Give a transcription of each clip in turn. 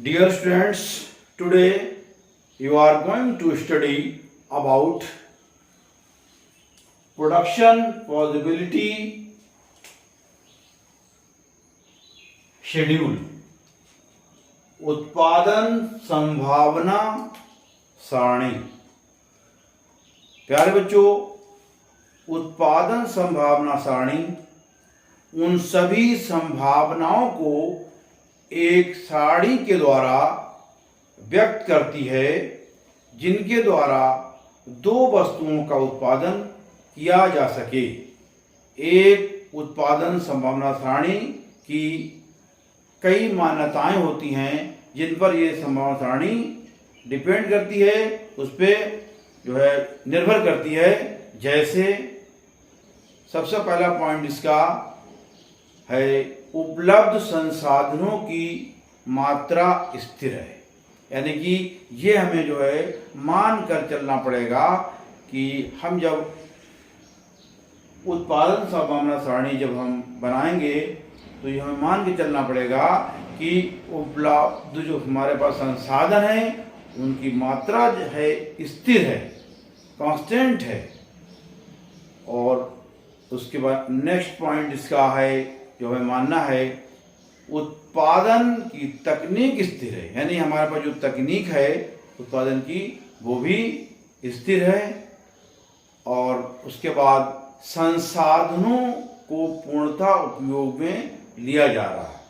Dear students, today you are going to study about production possibility schedule, उत्पादन संभावना सारणी। प्यारे बच्चों, उत्पादन संभावना सारणी उन सभी संभावनाओं को एक सारणी के द्वारा व्यक्त करती है जिनके द्वारा दो वस्तुओं का उत्पादन किया जा सके। एक उत्पादन संभावना सारणी की कई मान्यताएं होती हैं जिन पर यह संभावना सारणी डिपेंड करती है, उस पर निर्भर करती है। जैसे सबसे पहला पॉइंट इसका है, उपलब्ध संसाधनों की मात्रा स्थिर है। यानी कि ये हमें मान कर चलना पड़ेगा कि हम जब उत्पादन संभावना सारणी जब हम बनाएंगे तो ये हमें मान के चलना पड़ेगा कि उपलब्ध जो हमारे पास संसाधन है उनकी मात्रा जो है स्थिर है, कांस्टेंट है। और उसके बाद नेक्स्ट पॉइंट इसका है जो हमें मानना है, उत्पादन की तकनीक स्थिर है। यानी हमारे पास जो तकनीक है उत्पादन की वो भी स्थिर है। और उसके बाद संसाधनों को पूर्णतः उपयोग में लिया जा रहा है।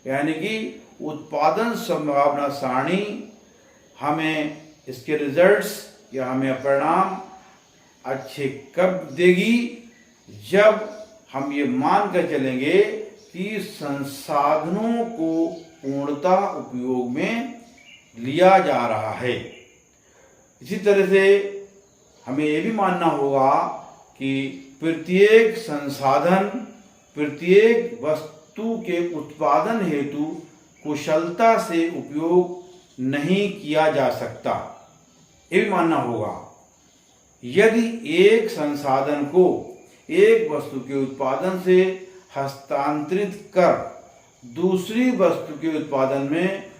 यानी कि उत्पादन संभावना सारणी हमें इसके रिजल्ट्स या हमें परिणाम अच्छे कब देगी, जब हम ये मान कर चलेंगे कि संसाधनों को पूर्णतः उपयोग में लिया जा रहा है। इसी तरह से हमें ये भी मानना होगा कि प्रत्येक संसाधन प्रत्येक वस्तु के उत्पादन हेतु कुशलता से उपयोग नहीं किया जा सकता। ये भी मानना होगा, यदि एक संसाधन को एक वस्तु के उत्पादन से हस्तांतरित कर दूसरी वस्तु के उत्पादन में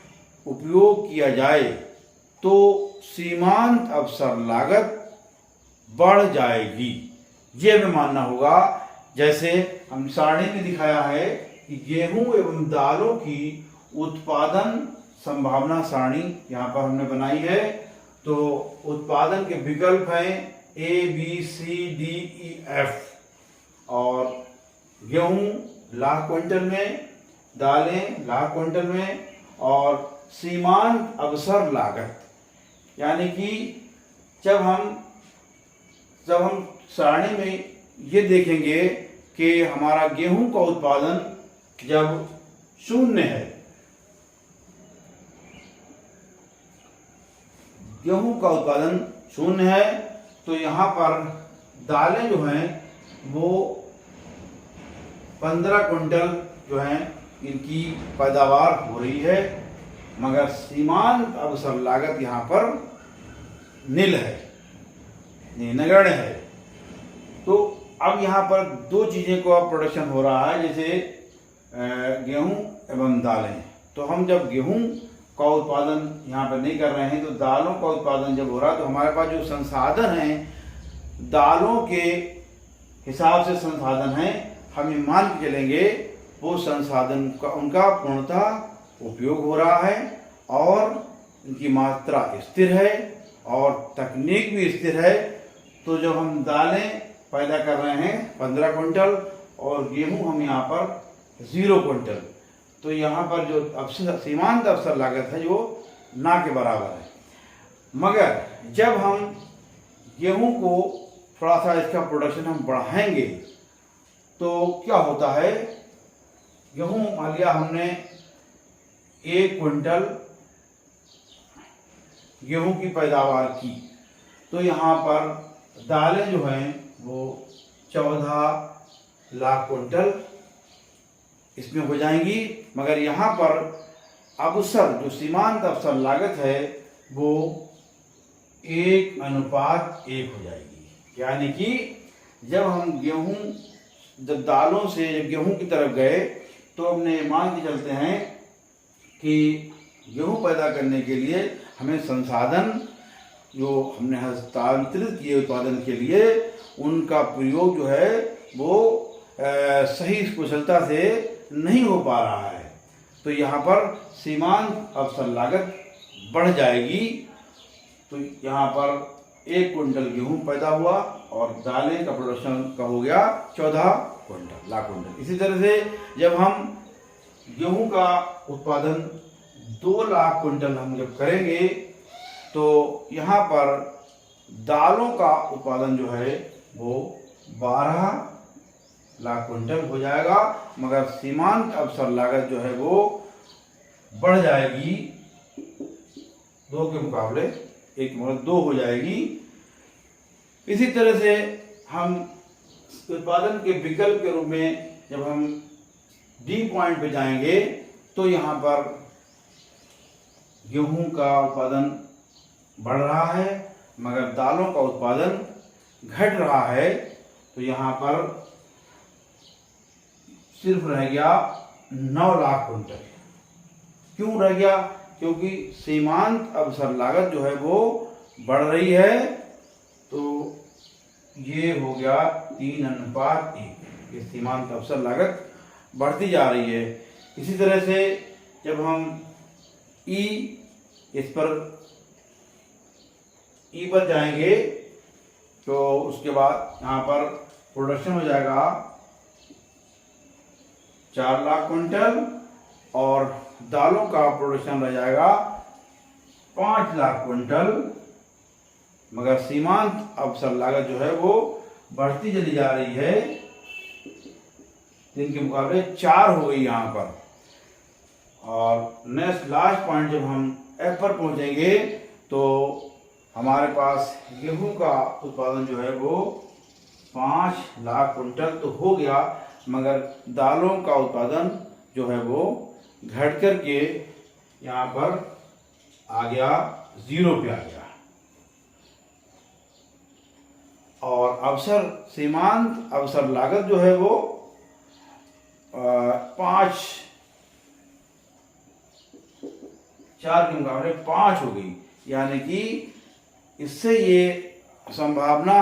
उपयोग किया जाए तो सीमांत अवसर लागत बढ़ जाएगी। ये हमें मानना होगा। जैसे हम सारणी में दिखाया है कि गेहूं एवं दालों की उत्पादन संभावना सारणी यहाँ पर हमने बनाई है। तो उत्पादन के विकल्प हैं A, B, C, D, E, F। और गेहूं लाख क्विंटल में, दालें लाख क्विंटल में, और सीमांत अवसर लागत। यानी कि जब हम सारणी में ये देखेंगे कि हमारा गेहूं का उत्पादन जब शून्य है, गेहूं का उत्पादन शून्य है, तो यहाँ पर दालें जो हैं वो 15 क्विंटल जो हैं इनकी पैदावार हो रही है, मगर सीमांत अवसर लागत यहाँ पर नील है, नगण्य है। तो अब यहाँ पर दो चीज़ें को अब प्रोडक्शन हो रहा है, जैसे गेहूं एवं दालें। तो हम जब गेहूं का उत्पादन यहाँ पर नहीं कर रहे हैं, तो दालों का उत्पादन जब हो रहा है तो हमारे पास जो संसाधन हैं दालों के हिसाब से संसाधन हैं, हम ये मान के चलेंगे वो संसाधन का उनका पूर्णतः उपयोग हो रहा है और उनकी मात्रा स्थिर है और तकनीक भी स्थिर है। तो जब हम दालें पैदा कर रहे हैं 15 क्विंटल और गेहूं हम यहाँ पर 0 क्विंटल, तो यहाँ पर जो सीमांत अवसर लागत है जो ना के बराबर है। मगर जब हम गेहूं को थोड़ा सा इसका प्रोडक्शन हम बढ़ाएंगे तो क्या होता है, गेहूं मान लिया हमने 1 क्विंटल गेहूं की पैदावार की, तो यहाँ पर दालें जो हैं वो 14 लाख क्विंटल इसमें हो जाएंगी। मगर यहाँ पर अवसर जो सीमांत अवसर लागत है वो 1:1 हो जाएगी। यानी कि जब हम जब दालों से जब गेहूं की तरफ गए तो हमने मान के चलते हैं कि गेहूं पैदा करने के लिए हमें संसाधन जो हमने हस्तांतरित किए उत्पादन के लिए, उनका प्रयोग जो है वो सही कुशलता से नहीं हो पा रहा है। तो यहाँ पर सीमांत अवसर लागत बढ़ जाएगी। तो यहाँ पर 1 कुंटल गेहूं पैदा हुआ और दालें का प्रोडक्शन का हो गया 14 लाख कुंटल। इसी तरह से जब हम गेहूं का उत्पादन 2 लाख कुंटल हम जब करेंगे, तो यहाँ पर दालों का उत्पादन जो है वो 12 लाख कुंटल हो जाएगा, मगर सीमांत अवसर लागत जो है वो बढ़ जाएगी 2 के मुकाबले 1 मतलब 2 हो जाएगी। इसी तरह से हम उत्पादन के विकल्प के रूप में जब हम डी पॉइंट पे जाएंगे, तो यहाँ पर गेहूं का उत्पादन बढ़ रहा है मगर दालों का उत्पादन घट रहा है। तो यहाँ पर सिर्फ रह गया 9 लाख कुंटल। क्यों रह गया? क्योंकि सीमांत अवसर लागत जो है वो बढ़ रही है। तो ये हो गया 3:1। ये सीमांत अवसर लागत बढ़ती जा रही है। इसी तरह से जब हम इस पर जाएंगे, तो उसके बाद यहाँ पर प्रोडक्शन हो जाएगा 4 लाख कुंटल और दालों का प्रोडक्शन रह जाएगा 5 लाख कुंटल, मगर सीमांत अवसर लागत जो है वो बढ़ती चली जा रही है। 3 के मुकाबले 4 हो गई यहाँ पर। और नेक्स्ट लास्ट पॉइंट जब हम एफ पर पहुंचेंगे, तो हमारे पास गेहूं का उत्पादन जो है वो 5 लाख कुंटल तो हो गया, मगर दालों का उत्पादन जो है वो घट करके यहाँ पर आ गया 0 पे आ गया। और सीमांत अवसर लागत जो है वो 4 के मुकाबले 5 हो गई। यानी कि इससे ये संभावना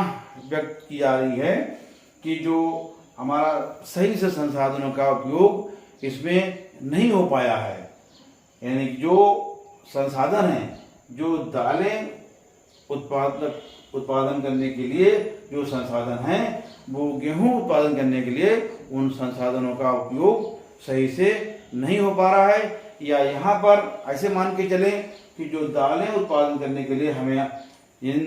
व्यक्त की जा रही है कि जो हमारा सही से संसाधनों का उपयोग इसमें नहीं हो पाया है। यानी जो संसाधन हैं, जो दालें उत्पादन करने के लिए जो संसाधन हैं, वो गेहूं उत्पादन करने के लिए उन संसाधनों का उपयोग सही से नहीं हो पा रहा है। या यहाँ पर ऐसे मान के चलें कि जो दालें उत्पादन करने के लिए हमें इन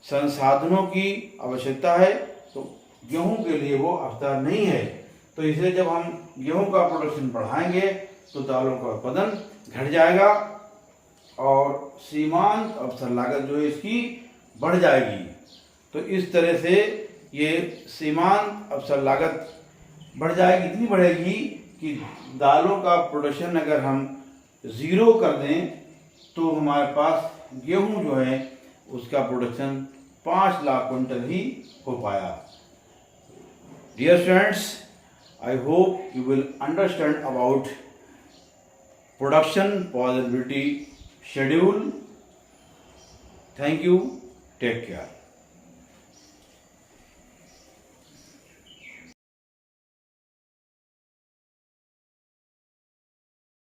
संसाधनों की आवश्यकता है, तो गेहूं के लिए वो अवसर नहीं है। तो इसलिए जब हम गेहूं का प्रोडक्शन बढ़ाएंगे, तो दालों का उत्पादन घट जाएगा और सीमांत अवसर लागत जो है इसकी बढ़ जाएगी। तो इस तरह से ये सीमांत अवसर लागत बढ़ जाएगी, इतनी बढ़ेगी कि दालों का प्रोडक्शन अगर हम 0 कर दें, तो हमारे पास गेहूं जो है उसका प्रोडक्शन 5 लाख कुंटल ही हो पाया। Dear students, I hope you will understand about production possibility schedule. Thank you. Take care.